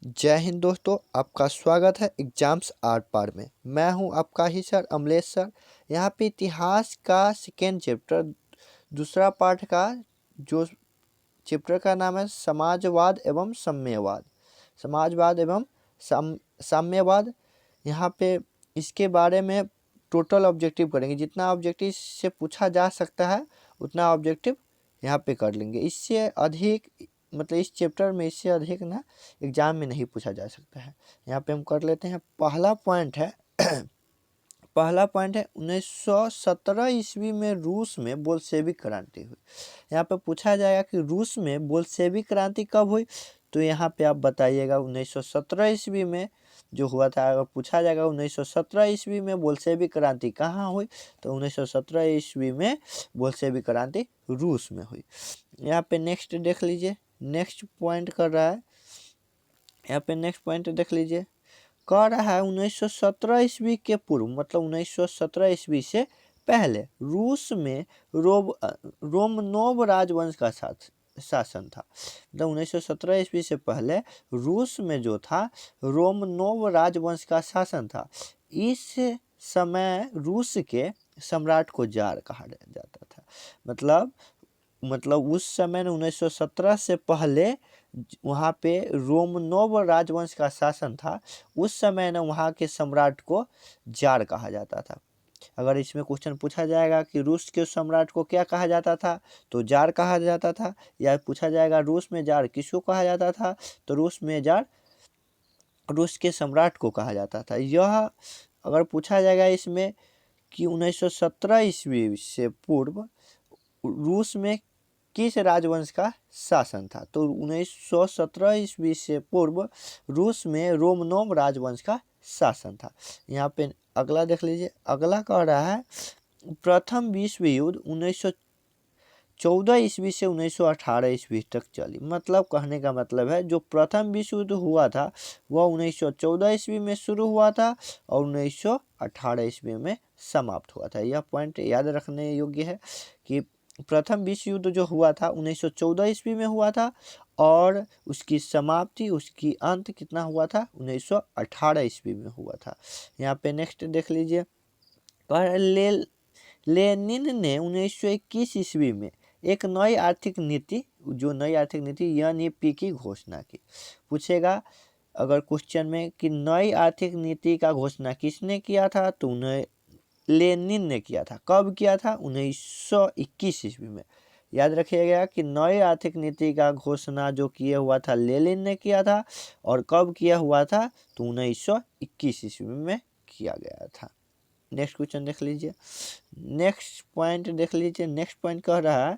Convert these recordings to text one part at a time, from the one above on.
जय हिंद दोस्तों, आपका स्वागत है एग्जाम्स आर पार में। मैं हूं आपका ही सर अमलेश सर। यहाँ पे इतिहास का सेकेंड चैप्टर दूसरा पार्ट का जो चैप्टर का नाम है समाजवाद एवं साम्यवाद। समाजवाद एवं साम्यवाद। यहाँ पे इसके बारे में टोटल ऑब्जेक्टिव करेंगे। जितना ऑब्जेक्टिव से पूछा जा सकता है उतना ऑब्जेक्टिव यहाँ पे कर लेंगे। इससे अधिक मतलब इस चैप्टर में इससे अधिक ना एग्जाम में नहीं पूछा जा सकता है। यहाँ पे हम कर लेते हैं। पहला पॉइंट है पहला पॉइंट है 1917 ईस्वी में रूस में बोल्शेविक क्रांति हुई। यहाँ पे पूछा जाएगा कि रूस में बोल्शेविक क्रांति कब हुई, तो यहाँ पे आप बताइएगा 1917 ईस्वी में जो हुआ था। अगर पूछा जाएगा 1917 ईस्वी में बोल्शेविक क्रांति कहाँ हुई, तो 1917 ईस्वी में बोल्शेविक क्रांति रूस में हुई। यहाँ पे नेक्स्ट देख लीजिए, नेक्स्ट पॉइंट कर रहा है। यहाँ पे नेक्स्ट पॉइंट देख लीजिए, कह रहा है 1917 ईस्वी के पूर्व मतलब 1917 ईस्वी से पहले रूस में रोमनोव राजवंश का शासन था। मतलब 1917 ईस्वी से पहले रूस में जो था रोमनोव राजवंश का शासन था। इस समय रूस के सम्राट को जार कहा जाता था। मतलब उस समय 1917 से पहले वहाँ पे रोमनोव राजवंश का शासन था। उस समय ना वहाँ के सम्राट को जार कहा जाता था। अगर इसमें क्वेश्चन पूछा जाएगा कि रूस के सम्राट को क्या कहा जाता था, तो जार कहा जाता था। या पूछा जाएगा रूस में जार किसको कहा जाता था, तो रूस में जार रूस के सम्राट को कहा जाता था। यह अगर पूछा जाएगा इसमें कि 1917 ईस्वी से पूर्व रूस में किस राजवंश का शासन था, तो 1917 ईस्वी से पूर्व रूस में रोमनोव राजवंश का शासन था। यहाँ पे अगला देख लीजिए। अगला कह रहा है प्रथम विश्व युद्ध 1914 ईस्वी से 1918 ईस्वी तक चली। मतलब कहने का मतलब है जो प्रथम विश्व युद्ध हुआ था वह 1914 ईस्वी में शुरू हुआ था और 1918 ईस्वी में समाप्त हुआ था। यह पॉइंट याद रखने योग्य है कि प्रथम विश्व युद्ध जो हुआ था 1914 ईस्वी में हुआ था और उसकी समाप्ति उसकी अंत कितना हुआ था, 1918 ईस्वी में हुआ था। यहाँ पे नेक्स्ट देख लीजिए। लेनिन ने 1921 ईस्वी में एक नई आर्थिक नीति जो नई आर्थिक नीति एनईपी की घोषणा की। पूछेगा अगर क्वेश्चन में कि नई आर्थिक नीति का घोषणा किसने किया था, तो उन्हें लेनिन ने किया था। कब किया था, 1921 ईस्वी में। याद रखिएगा कि नई आर्थिक नीति का घोषणा जो किया हुआ था लेनिन ने किया था और कब किया हुआ था, तो 1921 ईस्वी में किया गया था। नेक्स्ट क्वेश्चन देख लीजिए। नेक्स्ट पॉइंट देख लीजिए। नेक्स्ट पॉइंट कह रहा है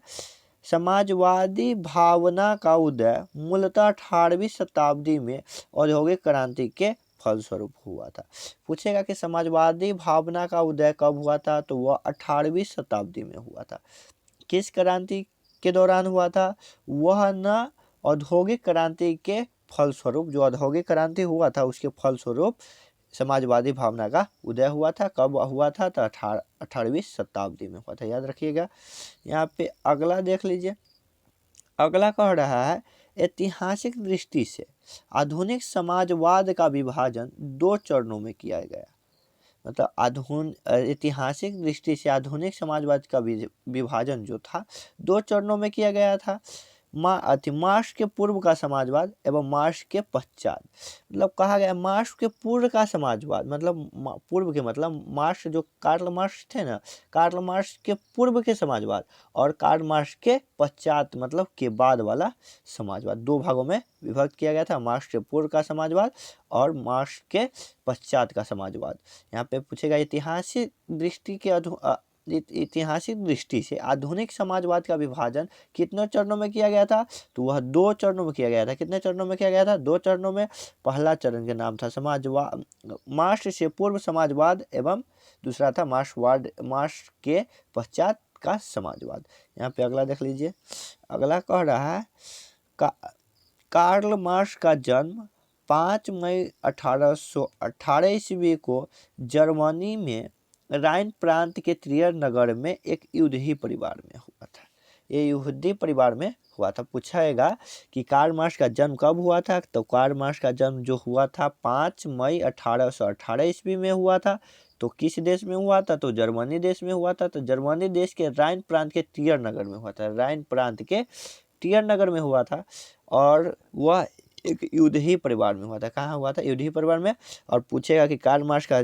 समाजवादी भावना का उदय मूलतः 18वीं शताब्दी में औद्योगिक क्रांति के फलस्वरूप हुआ था। पूछेगा कि समाजवादी भावना का उदय कब हुआ था, तो वह 18वीं शताब्दी में हुआ था। किस क्रांति के दौरान हुआ था, वह न औद्योगिक क्रांति के फलस्वरूप, जो औद्योगिक क्रांति हुआ था उसके फलस्वरूप समाजवादी भावना का उदय हुआ था। कब हुआ था, तो 18वीं शताब्दी में हुआ था। याद रखिएगा। यहाँ पे अगला देख लीजिए। अगला कह रहा है ऐतिहासिक दृष्टि से आधुनिक समाजवाद का विभाजन दो चरणों में किया गया। मतलब ऐतिहासिक दृष्टि से आधुनिक समाजवाद का विभाजन जो था दो चरणों में किया गया था। मार्क्स के पूर्व का समाजवाद एवं मार्क्स के पश्चात। मतलब कहा गया मार्क्स के पूर्व का समाजवाद, मतलब पूर्व के मतलब मार्क्स जो कार्ल मार्क्स थे ना, कार्ल मार्क्स के पूर्व के समाजवाद और कार्ल मार्क्स के पश्चात मतलब के बाद वाला समाजवाद। दो भागों में विभक्त किया गया था, मार्क्स के पूर्व का समाजवाद और मार्क्स के पश्चात का समाजवाद। यहाँ पे पूछेगा ऐतिहासिक दृष्टि से आधुनिक समाजवाद का विभाजन कितने चरणों में किया गया था, तो वह दो चरणों में किया गया था। कितने चरणों में किया गया था, दो चरणों में। पहला चरण के नाम था समाजवाद मार्क्स से पूर्व समाजवाद एवं दूसरा था मार्क्स के पश्चात का समाजवाद। यहाँ पे अगला देख लीजिए। अगला कह रहा है कार्ल मार्क्स का जन्म 5 मई 1818 ईस्वी को जर्मनी में राइन प्रांत के त्रियर नगर में एक युद्धही परिवार में हुआ था। ये यहूदी परिवार में हुआ था। पूछाएगा कि कार्ल मार्क्स का जन्म कब हुआ था, तो कार्ल मार्क्स का जन्म जो हुआ था 5 मई 1818 ईस्वी में हुआ था। तो किस देश में हुआ था, तो जर्मनी देश में हुआ था। तो जर्मनी देश के राइन प्रांत के टियर नगर में हुआ था, राइन प्रांत के टियर नगर में हुआ था। और वह एक यूदही परिवार में हुआ था। कहाँ हुआ था, यूदही परिवार में। और पूछेगा कि कार्ल मार्क्स का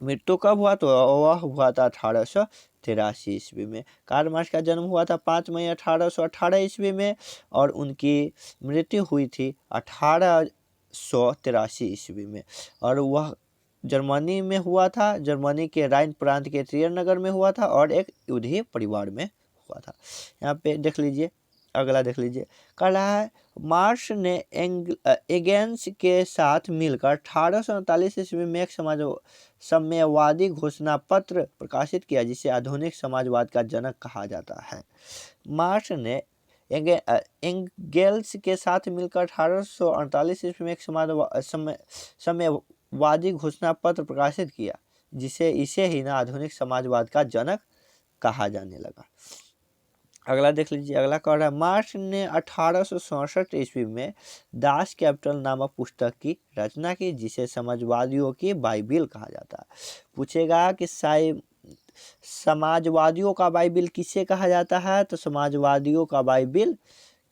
मृत्यु कब हुआ, तो वह हुआ था 1883 ईस्वी में। कार्ल मार्क्स का जन्म हुआ था 5 मई 1818 ईस्वी में और उनकी मृत्यु हुई थी 1883 ईस्वी में। और वह जर्मनी में हुआ था, जर्मनी के राइन प्रांत के ट्रियर नगर में हुआ था और एक यूदही परिवार में हुआ था। यहाँ पे देख लीजिए, अगला देख लीजिए। कह रहा है मार्क्स ने एंगेल्स के साथ मिलकर 1839 ईस्वी में एक साम्यवादी घोषणा पत्र प्रकाशित किया जिसे आधुनिक समाजवाद का जनक कहा जाता है। मार्क्स ने एंगेल्स के साथ मिलकर 1848 ईस्वी में एक साम्यवादी घोषणा पत्र प्रकाशित किया जिसे इसे ही ना आधुनिक समाजवाद का जनक कहा जाने लगा। अगला देख लीजिए, अगला कह रहा है मार्क्स ने 1867 ईस्वी में दास कैपिटल नामक पुस्तक की रचना की जिसे समाजवादियों की बाइबिल कहा जाता है। पूछेगा कि समाजवादियों का बाइबिल किसे कहा जाता है, तो समाजवादियों का बाइबिल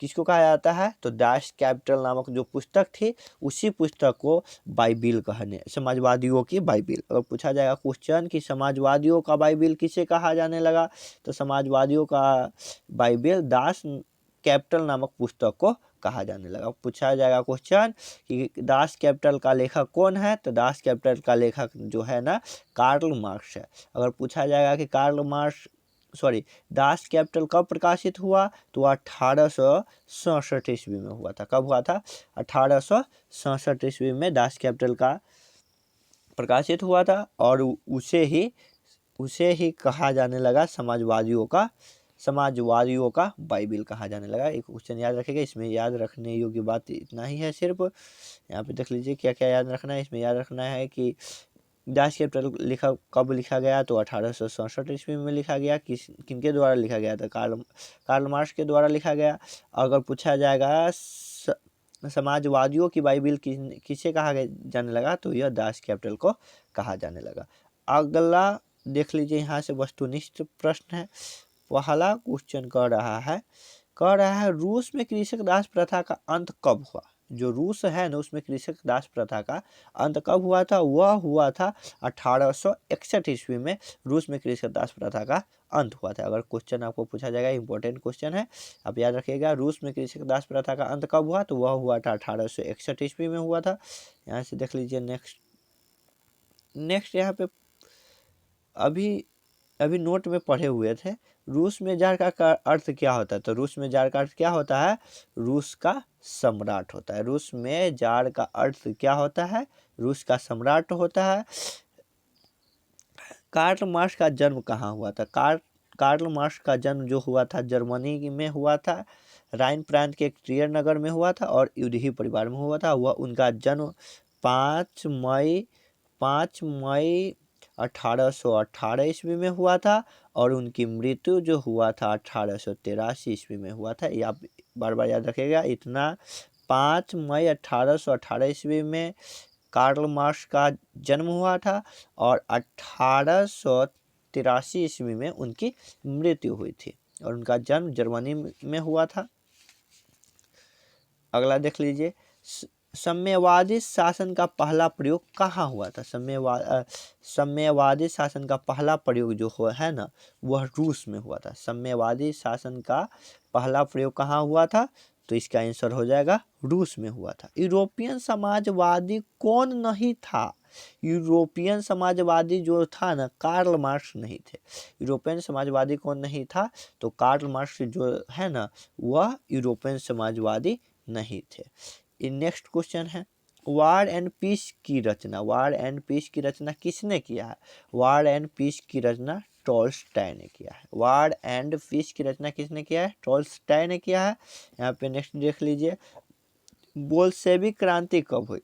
किसको कहा जाता है, तो दास कैपिटल नामक जो पुस्तक थी उसी पुस्तक को बाइबिल कहने, समाजवादियों की बाइबिल। अगर पूछा जाएगा क्वेश्चन कि समाजवादियों का बाइबिल किसे कहा जाने लगा, तो समाजवादियों का बाइबिल दास कैपिटल नामक पुस्तक को कहा जाने लगा। पूछा जाएगा क्वेश्चन कि दास कैपिटल का लेखक कौन है, तो दास कैपिटल का लेखक जो है ना कार्ल मार्क्स है। अगर पूछा जाएगा कि दास कैपिटल कब प्रकाशित हुआ, तो 1867 ईस्वी में हुआ था। कब हुआ था, 1867 ईस्वी में दास कैपिटल का प्रकाशित हुआ था और उसे ही कहा जाने लगा समाजवादियों का बाइबिल कहा जाने लगा। एक क्वेश्चन याद रखेगा, इसमें याद रखने योग्य बात इतना ही है सिर्फ। यहाँ पे देख लीजिए क्या क्या याद रखना है। इसमें याद रखना है कि दास कैपिटल कब लिखा गया, तो 1867 ईस्वी में लिखा गया। किनके द्वारा लिखा गया था, कार्ल मार्क्स के द्वारा लिखा गया। अगर पूछा जाएगा समाजवादियों की बाइबिल किसे कहा जाने लगा, तो यह दास कैपिटल को कहा जाने लगा। अगला देख लीजिए, यहाँ से वस्तुनिष्ठ प्रश्न है। पहला क्वेश्चन कह रहा है रूस में कृषक दास प्रथा का अंत कब हुआ। जो रूस है ना उसमें कृषक दास प्रथा का अंत कब हुआ था, वह हुआ था 1861 ईस्वी में रूस में कृषक दास प्रथा का अंत हुआ था। अगर क्वेश्चन आपको पूछा जाएगा, इंपॉर्टेंट क्वेश्चन है, आप याद रखिएगा रूस में कृषक दास प्रथा का अंत कब हुआ, तो वह हुआ था 1861 ईस्वी में हुआ था। यहाँ से देख लीजिए नेक्स्ट यहाँ पे अभी नोट में पढ़े हुए थे, रूस में जार का अर्थ क्या होता है, तो रूस में जार का अर्थ क्या होता है, रूस का सम्राट होता है। रूस में जार का अर्थ क्या होता है, रूस का सम्राट होता है। कार्ल मार्क्स का जन्म कहाँ हुआ था, कार्ल मार्क्स का जन्म जो हुआ था जर्मनी में हुआ था, राइन प्रांत के एक ट्रियर नगर में हुआ था और यूदही परिवार में हुआ था। वह उनका जन्म 5 मई 1818 ईस्वी में हुआ था और उनकी मृत्यु जो हुआ था 1883 ईस्वी में हुआ था। ये आप बार बार याद रखिएगा इतना। 5 मई 1818 ईस्वी में कार्ल मार्क्स का जन्म हुआ था और 1883 ईस्वी में उनकी मृत्यु हुई थी और उनका जन्म जर्मनी में हुआ था। अगला देख लीजिए, साम्यवादी शासन का पहला प्रयोग कहाँ हुआ था। साम्यवादी शासन का पहला प्रयोग जो है ना वह रूस में हुआ था। साम्यवादी शासन का पहला प्रयोग कहाँ हुआ था, तो इसका आंसर हो जाएगा रूस में हुआ था। यूरोपियन समाजवादी कौन नहीं था, यूरोपियन समाजवादी जो था ना कार्ल मार्क्स नहीं थे। यूरोपियन समाजवादी कौन नहीं था, तो कार्ल मार्क्स जो है ना वह यूरोपियन समाजवादी नहीं थे। नेक्स्ट क्वेश्चन है वार एंड पीस की रचना, वार एंड पीस की रचना किसने किया है, वार एंड पीस की रचना टॉल्स्टॉय ने किया है। वार एंड पीस की रचना किसने किया है, टॉल्स्टॉय ने किया है। यहाँ पे नेक्स्ट देख लीजिए, बोल्शेविक क्रांति कब हुई।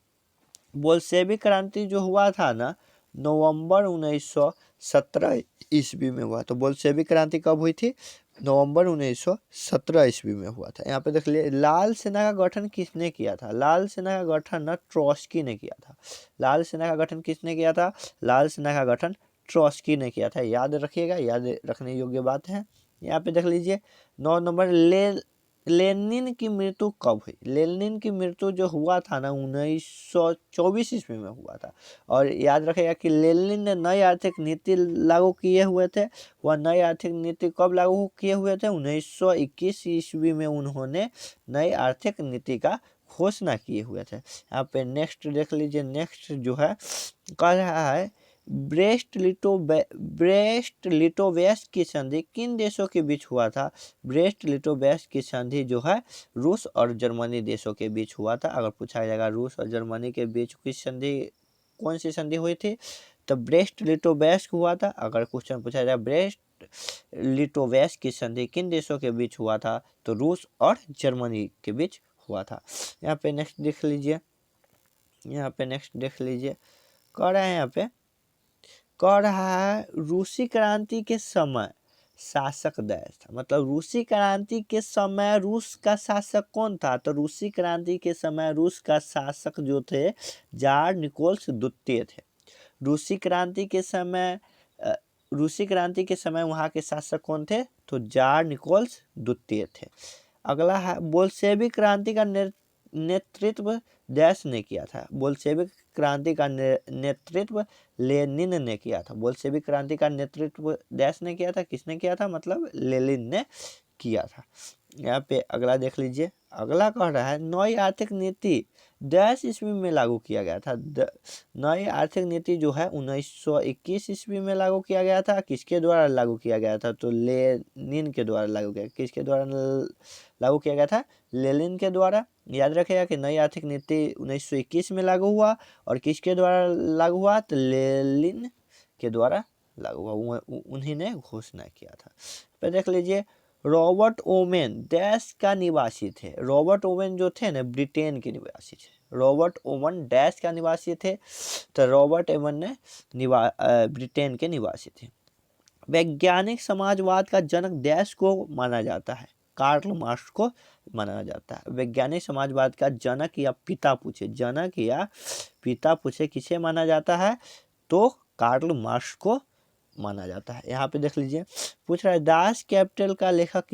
बोल्शेविक क्रांति जो हुआ था ना नवंबर 1917 ईस्वी में हुआ। तो बोल्शेविक क्रांति कब हुई थी, नवंबर 1917 ईस्वी में हुआ था। यहाँ पे देख लिए लाल सेना का गठन किसने किया था? लाल सेना का गठन ना ट्रॉट्स्की ने किया था। लाल सेना का गठन किसने किया था? लाल सेना का गठन ट्रॉट्स्की ने किया था। याद रखिएगा, याद रखने योग्य बात है। यहाँ पे देख लीजिए 9 नंबर लेनिन की मृत्यु कब हुई? लेनिन की मृत्यु जो हुआ था ना 1924 ईस्वी में हुआ था। और याद रखेगा कि लेनिन ने नई आर्थिक नीति लागू किए हुए थे। वह नई आर्थिक नीति कब लागू किए हुए थे? 1921 ईस्वी में उन्होंने नई आर्थिक नीति का घोषणा किए हुए थे। यहाँ पे नेक्स्ट देख लीजिए, नेक्स्ट जो है कह रहा है ब्रेस्ट लिटोवेस्क की संधि किन देशों के बीच हुआ था? ब्रेस्ट लिटोवेस्क की संधि जो है रूस और जर्मनी देशों के बीच हुआ था। अगर पूछा जाएगा रूस और जर्मनी के बीच किस संधि, कौन सी संधि हुई थी, तो ब्रेस्ट लिटोवेस्क हुआ था। अगर क्वेश्चन पूछा जाए ब्रेस्ट लिटोवेस्क की संधि किन देशों के बीच हुआ था, तो रूस और जर्मनी के बीच हुआ था। यहाँ पे नेक्स्ट देख लीजिए, यहाँ पे नेक्स्ट देख लीजिए कह रहा है, यहाँ पे कह रहा है रूसी क्रांति के समय शासक देश था। मतलब रूसी क्रांति के समय रूस का शासक कौन था? तो रूसी क्रांति के समय रूस का शासक जो थे जार निकोल्स द्वितीय थे। रूसी क्रांति के समय रूसी क्रांति के समय वहाँ के शासक कौन थे? तो जार निकोल्स द्वितीय थे। अगला है बोल्शेविक क्रांति का नेतृत्व देश ने किया था। बोल्शेविक क्रांति का नेतृत्व लेनिन ने किया था। बोल्शेविक क्रांति का नेतृत्व देश ने किया था। किसने किया था? मतलब लेनिन ने किया था। यहाँ पे अगला देख लीजिए, अगला कह रहा है नई आर्थिक नीति देश ईस्वी में लागू किया गया था। नई आर्थिक नीति जो है 1921 ईस्वी में लागू किया गया था। किसके द्वारा लागू किया गया था? तो लेनिन के द्वारा लागू किया। किसके द्वारा लागू किया गया था? लेनिन के द्वारा। याद रखेगा कि नई आर्थिक नीति 1921 में लागू हुआ और किसके द्वारा लागू हुआ? तो लेनिन के द्वारा लागू हुआ, उन्हीं ने घोषणा किया था। पे देख लीजिए रॉबर्ट ओवेन डैश का निवासी थे। रॉबर्ट ओवेन जो थे ना ब्रिटेन के निवासी थे। रॉबर्ट ओवन डैश का निवासी थे, तो रॉबर्ट ओवन ने ब्रिटेन के निवासी थे। वैज्ञानिक समाजवाद का जनक डैश को माना जाता है? कार्ल मार्क्स को माना जाता है। वैज्ञानिक समाजवाद का जनक या पिता पूछे, जनक या पिता पूछे किसे माना जाता है? तो कार्ल मार्क्स को माना जाता है। यहाँ पे देख लीजिए पूछ रहा है दास कैपिटल का लेखक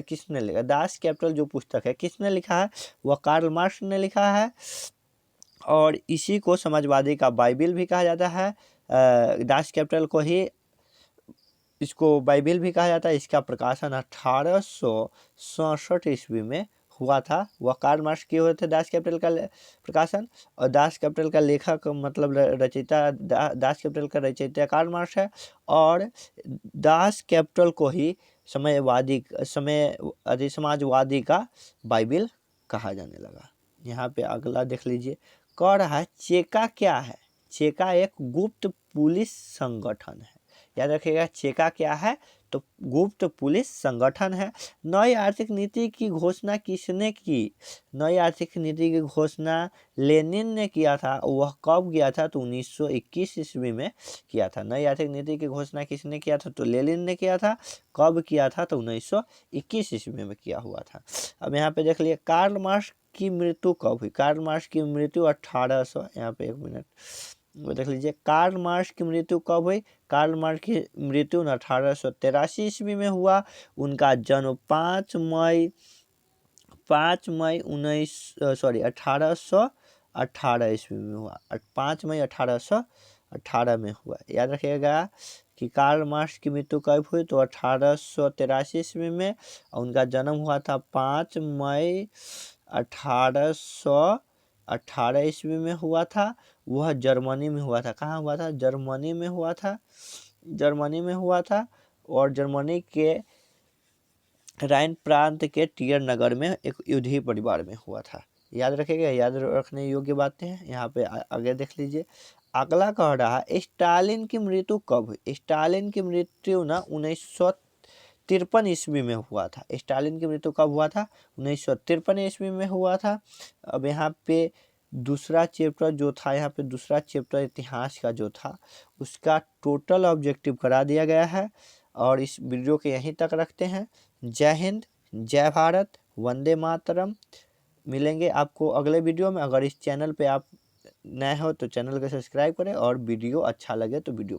किसने लिखा? दास कैपिटल जो पुस्तक है किसने लिखा है? वह कार्ल मार्क्स ने लिखा है और इसी को समाजवादी का बाइबिल भी कहा जाता है। दास कैपिटल को ही इसको बाइबिल भी कहा जाता है। इसका प्रकाशन 1867 ईस्वी में हुआ था। वह कार्ल मार्क्स किए हुए थे दास कैपिटल का प्रकाशन। और दास कैपिटल का लेखक मतलब रचयिता दास कैपिटल का रचयिता कार्ल मार्क्स है। और दास कैपिटल को ही समाजवादी का बाइबिल कहा जाने लगा। यहाँ पे अगला देख लीजिए कह रहा है चेका क्या है? चेका एक गुप्त पुलिस संगठन है। याद रखिएगा चेका क्या है? तो गुप्त पुलिस संगठन है। नई आर्थिक नीति की घोषणा किसने की? नई आर्थिक नीति की घोषणा लेनिन ने किया था। वह कब किया था? तो 1921 ईस्वी में किया था। नई आर्थिक नीति की घोषणा किसने किया था? तो लेनिन ने किया था। कब किया था? तो 1921 ईस्वी में किया हुआ था। अब यहाँ पे देख लिए कार्ल मार्क्स की मृत्यु कब हुई? कार्ल मार्क्स की मृत्यु 1800, यहाँ पे 1 मिनट वो देख लीजिए कार्ल मार्क्स की मृत्यु कब हुई? कार्ल मार्क्स की मृत्यु 1883 ईस्वी में हुआ। उनका जन्म 5 मई 1818 ईस्वी में हुआ। 5 मई 1818 में हुआ। याद रखिएगा कि कार्ल मार्क्स की मृत्यु कब हुई? तो 1883 ईस्वी में। और उनका जन्म हुआ था 5 मई 1818 ईस्वी में हुआ था। वह जर्मनी में हुआ था। कहाँ हुआ था? जर्मनी में हुआ था। जर्मनी में हुआ था और जर्मनी के राइन प्रांत के टियर नगर में एक यूधी परिवार में हुआ था। याद रखिएगा, याद रखने योग्य बातें हैं। यहाँ पे आगे देख लीजिए अगला कह रहा है स्टालिन की मृत्यु कब हुई? स्टालिन की मृत्यु ना 1953 ईस्वी में हुआ था। स्टालिन की मृत्यु कब हुआ था? 1953 ईस्वी में हुआ था। अब यहाँ पे दूसरा चैप्टर जो था, यहाँ पे दूसरा चैप्टर इतिहास का जो था उसका टोटल ऑब्जेक्टिव करा दिया गया है। और इस वीडियो के यहीं तक रखते हैं। जय हिंद, जय भारत, वंदे मातरम। मिलेंगे आपको अगले वीडियो में। अगर इस चैनल पे आप नए हो तो चैनल को सब्सक्राइब करें और वीडियो अच्छा लगे तो वीडियो को